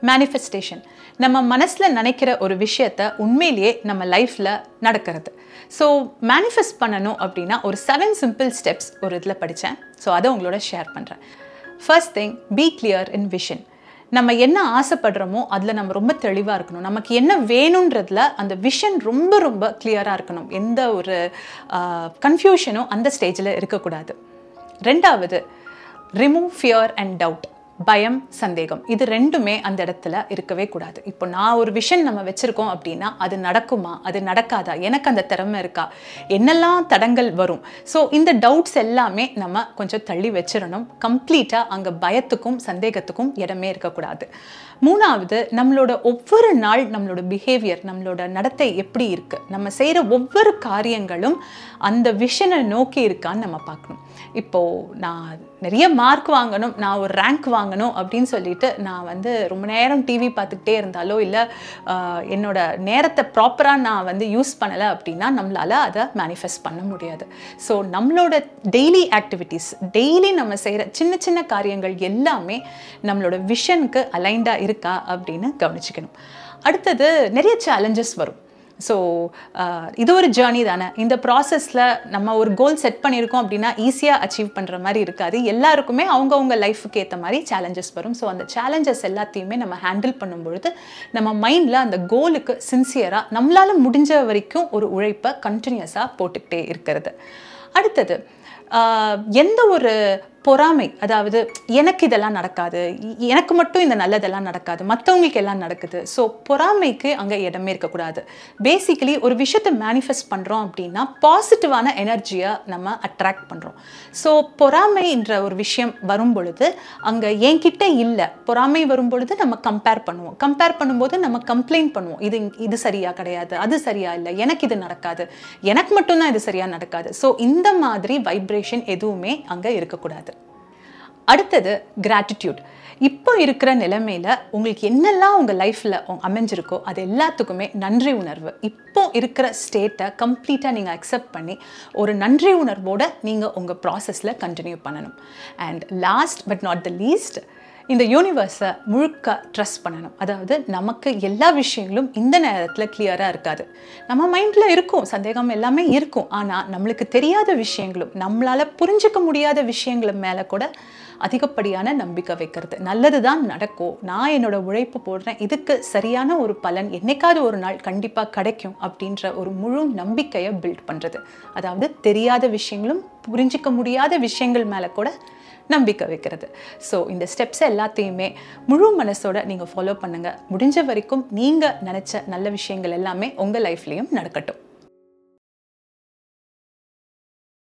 Manifestation நம்ம மனசில் நினைக்கிற ஒரு விஷயத்தை உண்மையிலேயே நம்ம லைஃப்பில் நடக்கிறது. ஸோ மேனிஃபெஸ்ட் பண்ணணும் அப்படின்னா ஒரு 7 சிம்பிள் ஸ்டெப்ஸ் ஒரு இதில் படித்தேன். ஸோ அதை உங்களோட ஷேர் பண்ணுறேன். ஃபர்ஸ்ட் திங், பி கிளியர் இன் விஷன். நம்ம என்ன ஆசைப்படுறோமோ அதில் நம்ம ரொம்ப தெளிவாக இருக்கணும். நமக்கு என்ன வேணுன்றதில் அந்த விஷன் ரொம்ப ரொம்ப கிளியராக இருக்கணும். எந்த ஒரு கன்ஃபியூஷனும் அந்த ஸ்டேஜில் இருக்கக்கூடாது. ரெண்டாவது, ரிமூவ் ஃபியர் அண்ட் டவுட். பயம், சந்தேகம், இது ரெண்டுமே அந்த இடத்துல இருக்கவே கூடாது. இப்போ நான் ஒரு விஷன் நம்ம வச்சுருக்கோம் அப்படின்னா அது நடக்குமா, அது நடக்காதா, எனக்கு அந்த திறமை இருக்கா, என்னெல்லாம் தடங்கள் வரும். ஸோ இந்த டவுட்ஸ் எல்லாமே நம்ம கொஞ்சம் தள்ளி வச்சிடணும். கம்ப்ளீட்டாக அங்கே பயத்துக்கும் சந்தேகத்துக்கும் இடமே இருக்கக்கூடாது. மூணாவது, நம்மளோட ஒவ்வொரு நாள் நம்மளோட பிஹேவியர், நம்மளோட நடத்தை எப்படி இருக்குது, நம்ம செய்கிற ஒவ்வொரு காரியங்களும் அந்த விஷனை நோக்கி இருக்கான்னு நம்ம பார்க்கணும். இப்போது நான் நிறைய மார்க் வாங்கணும், நான் ஒரு ரேங்க் வாங்கணும் அப்படின்னு சொல்லிட்டு நான் வந்து ரொம்ப நேரம் டிவி பார்த்துக்கிட்டே இருந்தாலோ இல்லை என்னோட நேரத்தை ப்ராப்பராக நான் யூஸ் பண்ணலை அப்படின்னா நம்மளால் அதை மேனிஃபெஸ்ட் பண்ண முடியாது. ஸோ நம்மளோட டெய்லி ஆக்டிவிட்டீஸ், டெய்லி நம்ம செய்கிற சின்ன சின்ன காரியங்கள் எல்லாமே நம்மளோட விஷனுக்கு அலைண்டாக இருக்கா அப்படின்னு கவனிச்சுக்கணும். அடுத்தது, நிறைய சேலஞ்சஸ் வரும். ஸோ இது ஒரு ஜேர்னி தானே. இந்த ப்ராசஸில் நம்ம ஒரு கோல் செட் பண்ணியிருக்கோம் அப்படின்னா ஈஸியாக அச்சீவ் பண்ணுற மாதிரி இருக்காது. எல்லாருக்குமே அவங்கவுங்க லைஃபுக்கு ஏற்ற மாதிரி சேலஞ்சஸ் வரும். ஸோ அந்த சேலஞ்சஸ் எல்லாத்தையுமே நம்ம ஹேண்டில் பண்ணும் பொழுது நம்ம மைண்டில் அந்த கோலுக்கு சின்சியராக நம்மளால் முடிஞ்ச வரைக்கும் ஒரு உழைப்பை கண்டினியூஸாக போட்டுக்கிட்டே இருக்கிறது. அடுத்தது, எந்த ஒரு பொறாமை, அதாவது எனக்கு இதெல்லாம் நடக்காது, எனக்கு மட்டும் இந்த நல்லதெல்லாம் நடக்காது, மற்றவங்களுக்கு எல்லாம் நடக்குது. ஸோ பொறாமைக்கு அங்கே இடமே இருக்கக்கூடாது. பேசிக்கலி ஒரு விஷயத்தை மேனிஃபெஸ்ட் பண்ணுறோம் அப்படின்னா பாசிட்டிவான எனர்ஜியை நம்ம அட்ராக்ட் பண்ணுறோம். ஸோ பொறாமைன்ற ஒரு விஷயம் வரும் பொழுது அங்கே என்கிட்ட இல்லை, பொறாமை வரும் பொழுது நம்ம கம்பேர் பண்ணுவோம். கம்பேர் பண்ணும்போது நம்ம கம்ப்ளைண்ட் பண்ணுவோம், இது சரியா கிடையாது, அது சரியா இல்லை, எனக்கு இது நடக்காது, எனக்கு மட்டும்தான் இது சரியாக நடக்காது. ஸோ இந்த மாதிரி வைப்ரேஷன் எதுவுமே அங்கே இருக்கக்கூடாது. அடுத்தது, கிராட்டிடியூட். இப்போ இருக்கிற நிலைமையில் உங்களுக்கு என்னெல்லாம் உங்கள் லைஃப்பில் அமைஞ்சிருக்கோ அது எல்லாத்துக்குமே நன்றி உணர்வு. இப்போ இருக்கிற ஸ்டேட்டை கம்ப்ளீட்டாக நீங்கள் அக்செப்ட் பண்ணி ஒரு நன்றி உணர்வோடு நீங்கள் உங்கள் ப்ராசஸில் கண்டினியூ பண்ணணும். And last but not the least, இந்த யூனிவர்ஸை முழுக்க ட்ரஸ்ட் பண்ணணும். அதாவது நமக்கு எல்லா விஷயங்களும் இந்த நேரத்தில் கிளியராக இருக்காது. நம்ம மைண்டில் இருக்கும், சந்தேகம் எல்லாமே இருக்கும். ஆனால் நம்மளுக்கு தெரியாத விஷயங்களும் நம்மளால் புரிஞ்சிக்க முடியாத விஷயங்கள் மேலே கூட அதிகப்படியான நம்பிக்கை வைக்கிறது. நல்லது தான் நடக்கும், நான் என்னோட உழைப்பு போடுறேன், இதுக்கு சரியான ஒரு பலன் என்னைக்காவது ஒரு நாள் கண்டிப்பாக கிடைக்கும் அப்படின்ற ஒரு முழு நம்பிக்கையை பில்ட் பண்ணுறது. அதாவது தெரியாத விஷயங்களும் புரிஞ்சிக்க முடியாத விஷயங்கள் மேலே கூட நம்பிக்கை வைக்கிறது. ஸோ இந்த ஸ்டெப்ஸ் எல்லாத்தையுமே முழு மனசோட நீங்கள் ஃபாலோ பண்ணுங்கள். முடிஞ்ச வரைக்கும் நீங்கள் நினச்ச நல்ல விஷயங்கள் எல்லாமே உங்கள் லைஃப்லேயும் நடக்கட்டும்.